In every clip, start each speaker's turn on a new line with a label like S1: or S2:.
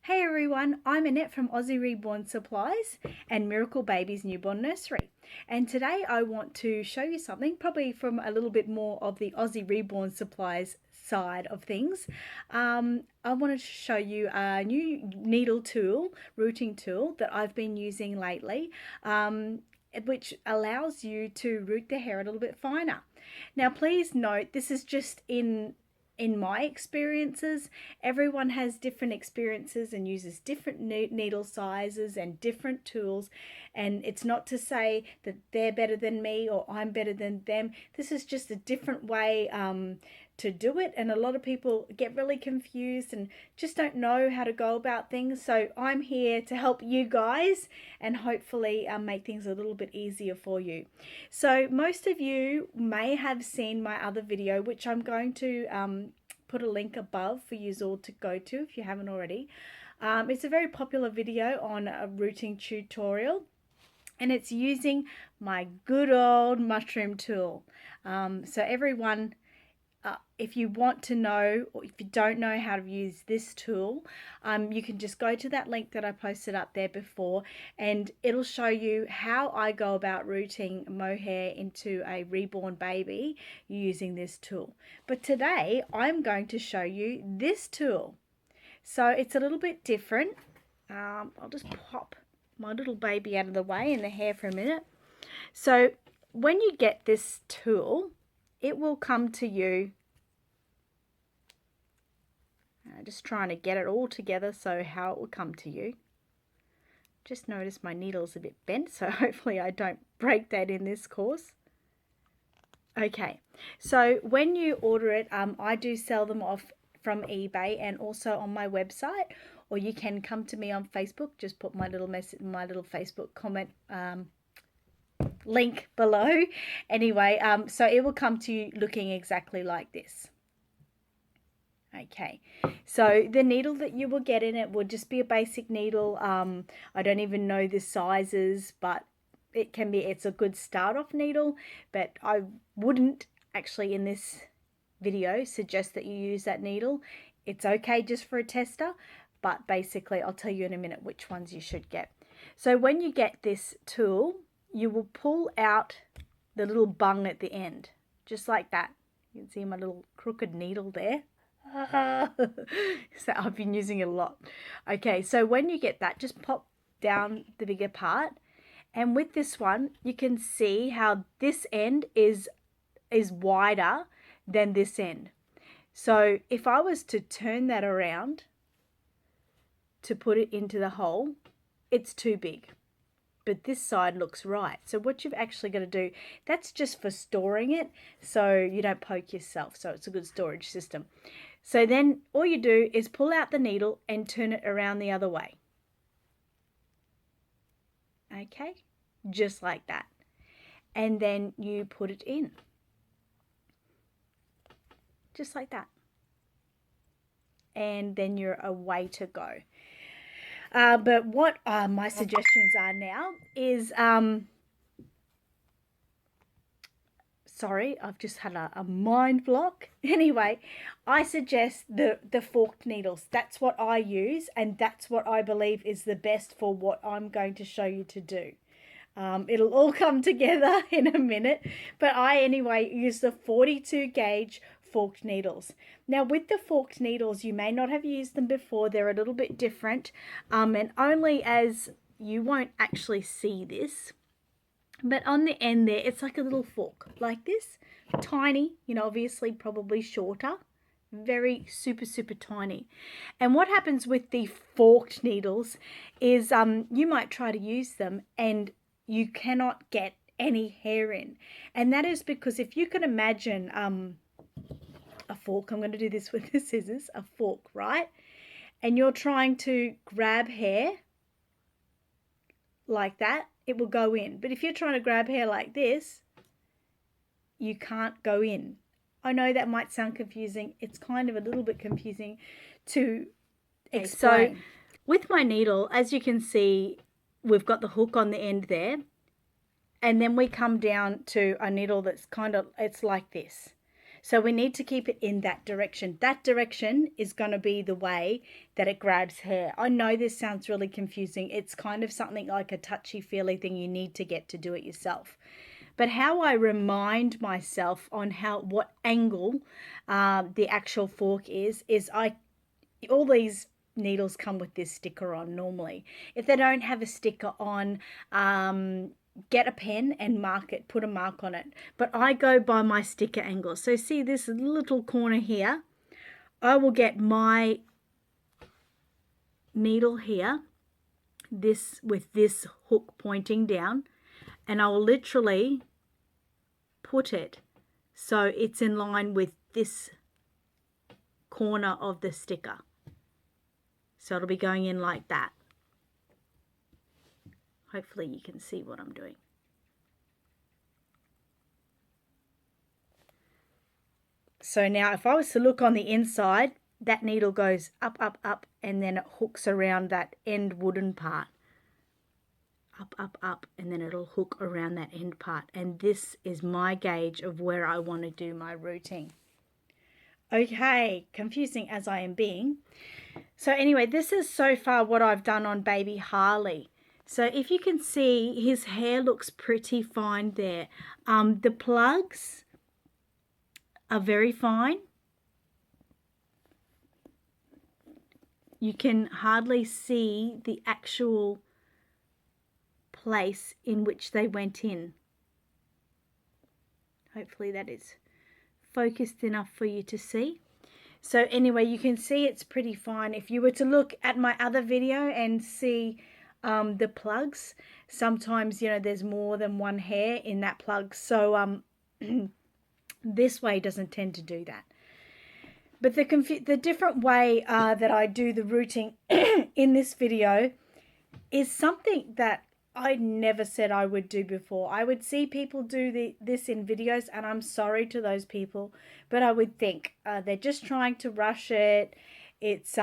S1: Hey everyone, I'm Annette from Aussie Reborn Supplies and Miracle Babies Newborn Nursery. And today I want to show you something, probably from a little bit more of the Aussie Reborn Supplies side of things. I wanted to show you a new needle tool, rooting tool that I've been using lately, which allows you to root the hair a little bit finer. Now please note, this is just in my experiences. Everyone has different experiences and uses different needle sizes and different tools, and it's not to say that they're better than me or I'm better than them. This is just a different way to do it, and a lot of people get really confused and just don't know how to go about things. So I'm here to help you guys and hopefully make things a little bit easier for you. So most of you may have seen my other video, which I'm going to put a link above for you all to go to if you haven't already. It's a very popular video on a rooting tutorial, and it's using my good old mushroom tool. So everyone, if you want to know, or if you don't know how to use this tool, you can just go to that link that I posted up there before, and it'll show you how I go about rooting mohair into a reborn baby using this tool. But today I'm going to show you this tool. So it's a little bit different. I'll just pop my little baby out of the way in the hair for a minute. So when you get this tool, it will come to you. Just trying to get it all together so how it will come to you. Just notice my needle's a bit bent, so hopefully I don't break that in this course. Okay, so when you order it, I do sell them off from eBay and also on my website, or you can come to me on Facebook. Just put my little Facebook comment link below. Anyway, so it will come to you looking exactly like this. Okay, so the needle that you will get in it will just be a basic needle. I don't even know the sizes, but it's a good start off needle, but I wouldn't actually in this video suggest that you use that needle. It's okay just for a tester, but basically I'll tell you in a minute which ones you should get. So when you get this tool, you will pull out the little bung at the end, just like that. You can see my little crooked needle there. So I've been using it a lot. Okay, so when you get that, just pop down the bigger part, and with this one you can see how this end is wider than this end. So if I was to turn that around to put it into the hole, it's too big, but this side looks right. So what you've actually got to do, that's just for storing it so you don't poke yourself, so it's a good storage system. So then all you do is pull out the needle and turn it around the other way. Okay, just like that. And then you put it in. Just like that. And then you're away to go. But what my suggestions are now is, sorry, I've just had a mind block. Anyway, I suggest the forked needles. That's what I use, and that's what I believe is the best for what I'm going to show you to do. It'll all come together in a minute, but I anyway use the 42 gauge forked needles. Now with the forked needles, you may not have used them before. They're a little bit different, and only as you won't actually see this, but on the end there, it's like a little fork like this, tiny, you know, obviously probably shorter, very super tiny. And what happens with the forked needles is you might try to use them and you cannot get any hair in, and that is because if you can imagine a fork, I'm going to do this with the scissors, a fork, right? And you're trying to grab hair like that, it will go in. But if you're trying to grab hair like this, you can't go in. I know that might sound confusing. It's kind of a little bit confusing to explain. So with my needle, as you can see, we've got the hook on the end there, and then we come down to a needle that's kind of, it's like this. So we need to keep it in that direction. That direction is going to be the way that it grabs hair. I know this sounds really confusing. It's kind of something like a touchy-feely thing you need to get to do it yourself. But how I remind myself on what angle the actual fork is all these needles come with this sticker on normally. If they don't have a sticker on, get a pen and mark it, put a mark on it. But I go by my sticker angle. So see this little corner here? I will get my needle here, with this hook pointing down, and I will literally put it so it's in line with this corner of the sticker. So it'll be going in like that. Hopefully you can see what I'm doing. So now if I was to look on the inside, that needle goes up, up, up, and then it hooks around that end wooden part. Up, up, up, and then it'll hook around that end part. And this is my gauge of where I want to do my routing. Okay, confusing as I am being. So anyway, this is so far what I've done on baby Harley. So if you can see, his hair looks pretty fine there. The plugs are very fine. You can hardly see the actual place in which they went in. Hopefully that is focused enough for you to see. So anyway, you can see it's pretty fine. If you were to look at my other video and see the plugs, sometimes, you know, there's more than one hair in that plug. So this way doesn't tend to do that. But the different way that I do the routing in this video is something that I never said I would do before. I would see people do this in videos, and I'm sorry to those people, but I would think they're just trying to rush it. It's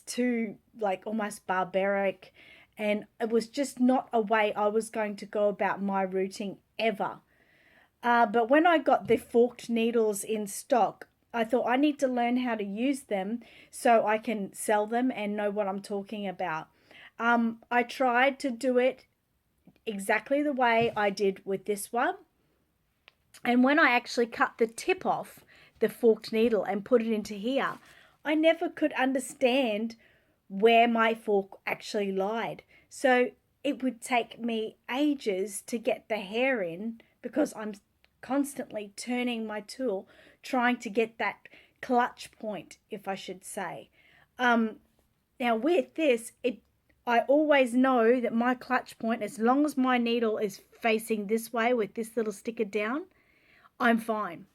S1: too, like, almost barbaric, and it was just not a way I was going to go about my routing ever. But when I got the forked needles in stock, I thought I need to learn how to use them so I can sell them and know what I'm talking about. I tried to do it exactly the way I did with this one. And when I actually cut the tip off the forked needle and put it into here, I never could understand where my fork actually lied. So it would take me ages to get the hair in because I'm constantly turning my tool, trying to get that clutch point, if I should say. Now with this, I always know that my clutch point, as long as my needle is facing this way with this little sticker down, I'm fine.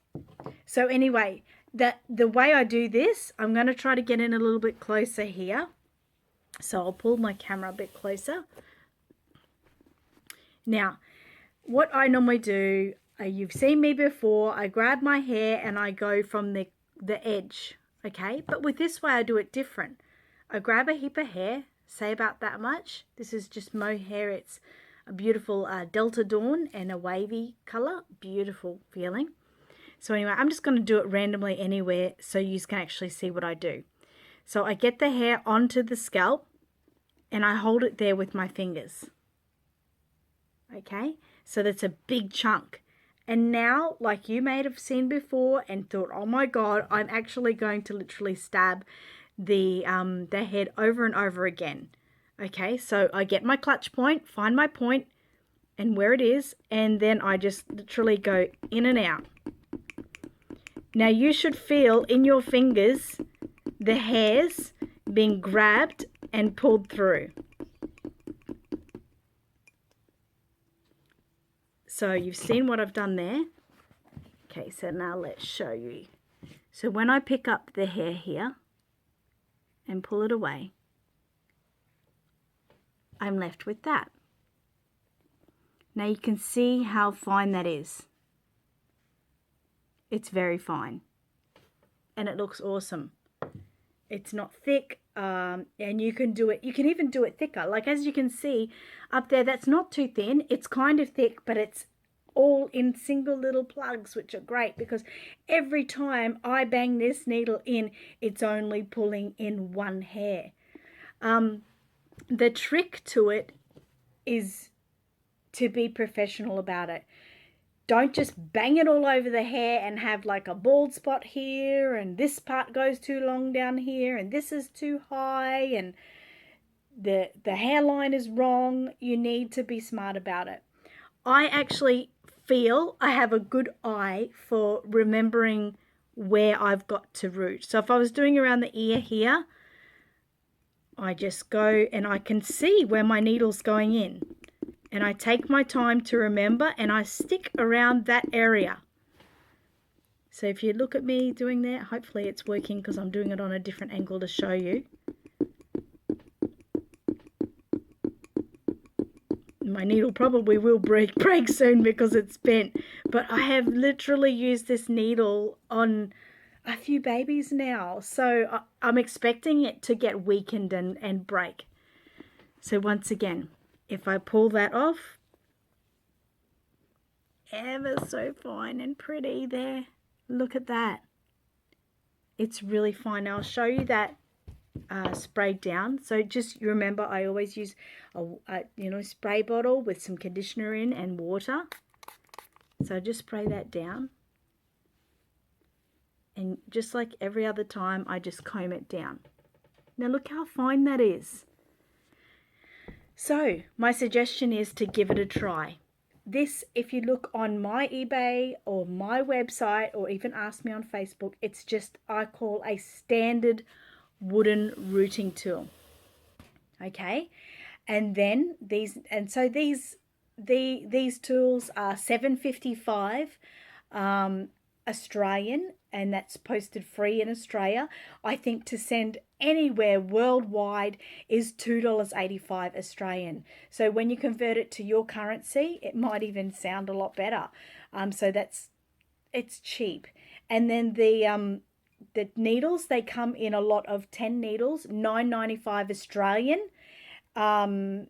S1: So anyway, the way I do this, I'm going to try to get in a little bit closer here. So I'll pull my camera a bit closer. Now, what I normally do, you've seen me before, I grab my hair and I go from the edge, okay? But with this way, I do it different. I grab a heap of hair, say about that much. This is just Mohair. It's a beautiful Delta Dawn and a wavy color. Beautiful feeling. So anyway, I'm just going to do it randomly anywhere so you can actually see what I do. So I get the hair onto the scalp and I hold it there with my fingers. Okay, so that's a big chunk. And now, like you may have seen before and thought, oh my God, I'm actually going to literally stab the head over and over again. Okay, so I get my clutch point, find my point and where it is, and then I just literally go in and out. Now you should feel in your fingers the hairs being grabbed and pulled through. So you've seen what I've done there. Okay, so now let's show you. So when I pick up the hair here and pull it away, I'm left with that. Now you can see how fine that is. It's very fine. And it looks awesome. It's not thick, and you can do it. You can even do it thicker. Like as you can see up there, that's not too thin. It's kind of thick, but it's all in single little plugs, which are great because every time I bang this needle in, it's only pulling in one hair. The trick to it is to be professional about it. Don't just bang it all over the hair and have like a bald spot here, and this part goes too long down here, and this is too high, and the hairline is wrong. You need to be smart about it. I actually feel I have a good eye for remembering where I've got to root. So if I was doing around the ear here, I just go and I can see where my needle's going in. And I take my time to remember, and I stick around that area. So if you look at me doing that, hopefully it's working because I'm doing it on a different angle to show you. My needle probably will break soon because it's bent, but I have literally used this needle on a few babies now, so I'm expecting it to get weakened and break. So once again, if I pull that off, ever so fine and pretty there. Look at that. It's really fine. I'll show you that sprayed down. So just remember, I always use a spray bottle with some conditioner in and water. So just spray that down. And just like every other time, I just comb it down. Now look how fine that is. So my suggestion is to give it a try. This, if you look on my eBay or my website or even ask me on Facebook, it's just, I call a standard wooden rooting tool. Okay, and then these tools are $7.55 Australian, and that's posted free in Australia. I think to send anywhere worldwide is $2.85 Australian. So when you convert it to your currency, it might even sound a lot better. So it's cheap. And then the needles, they come in a lot of 10 needles, $9.95 Australian. And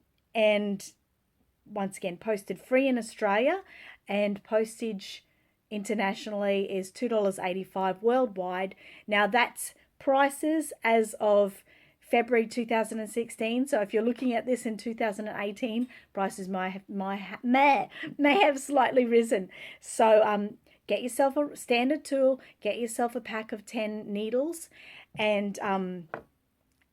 S1: once again, posted free in Australia, and postage internationally is $2.85 worldwide. Now that's prices as of February 2016. So if you're looking at this in 2018, prices may have slightly risen. So get yourself a standard tool, get yourself a pack of 10 needles, and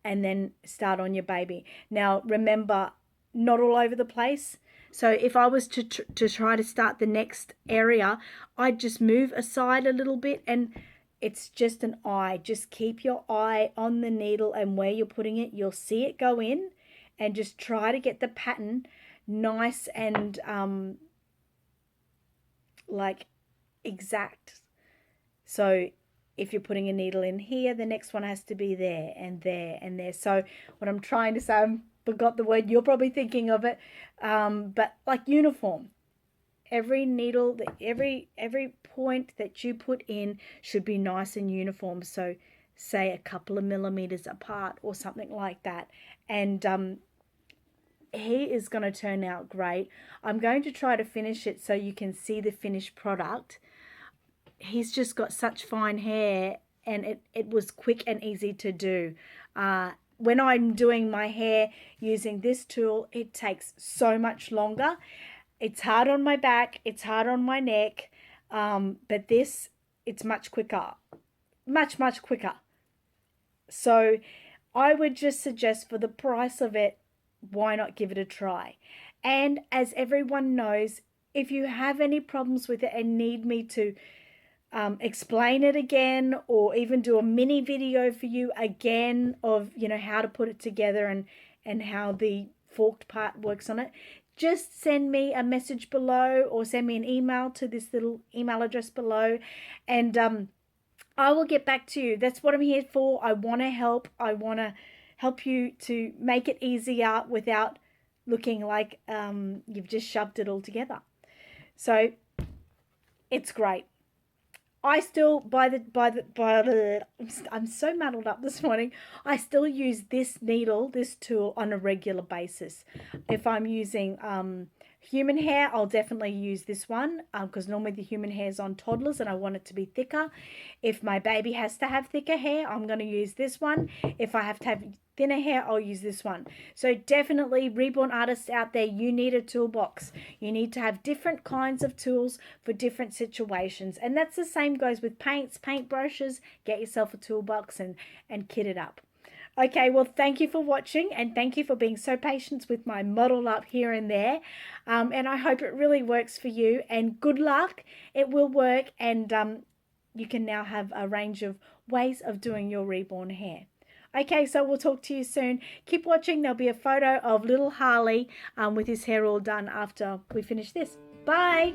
S1: then start on your baby. Now remember, not all over the place. So if I was to try to start the next area, I'd just move aside a little bit, and it's just an eye. Just keep your eye on the needle and where you're putting it. You'll see it go in, and just try to get the pattern nice and like exact. So if you're putting a needle in here, the next one has to be there and there and there. So what I'm trying to say, I forgot the word, you're probably thinking of it, but like uniform. Every needle, every point that you put in should be nice and uniform. So say a couple of millimeters apart or something like that. And he is going to turn out great. I'm going to try to finish it so you can see the finished product. He's just got such fine hair, and it was quick and easy to do. When I'm doing my hair using this tool, it takes so much longer. It's hard on my back, it's hard on my neck, but this, it's much quicker, much quicker. So I would just suggest, for the price of it, why not give it a try? And as everyone knows, if you have any problems with it and need me to explain it again, or even do a mini video for you again of how to put it together and how the forked part works on it, just send me a message below or send me an email to this little email address below, and I will get back to you. That's what I'm here for. I want to help. I want to help you to make it easier without looking like you've just shoved it all together. So it's great. I still, I'm so muddled up this morning. I still use this needle, this tool, on a regular basis. If I'm using Human hair, I'll definitely use this one because normally the human hair is on toddlers and I want it to be thicker. If my baby has to have thicker hair, I'm going to use this one. If I have to have thinner hair, I'll use this one. So definitely, Reborn artists out there, you need a toolbox. You need to have different kinds of tools for different situations. And that's the same goes with paints, paint brushes. Get yourself a toolbox and kit it up. Okay, well, thank you for watching and thank you for being so patient with my model up here and there. And I hope it really works for you, and good luck. It will work, and you can now have a range of ways of doing your reborn hair. Okay, so we'll talk to you soon. Keep watching. There'll be a photo of little Harley with his hair all done after we finish this. Bye.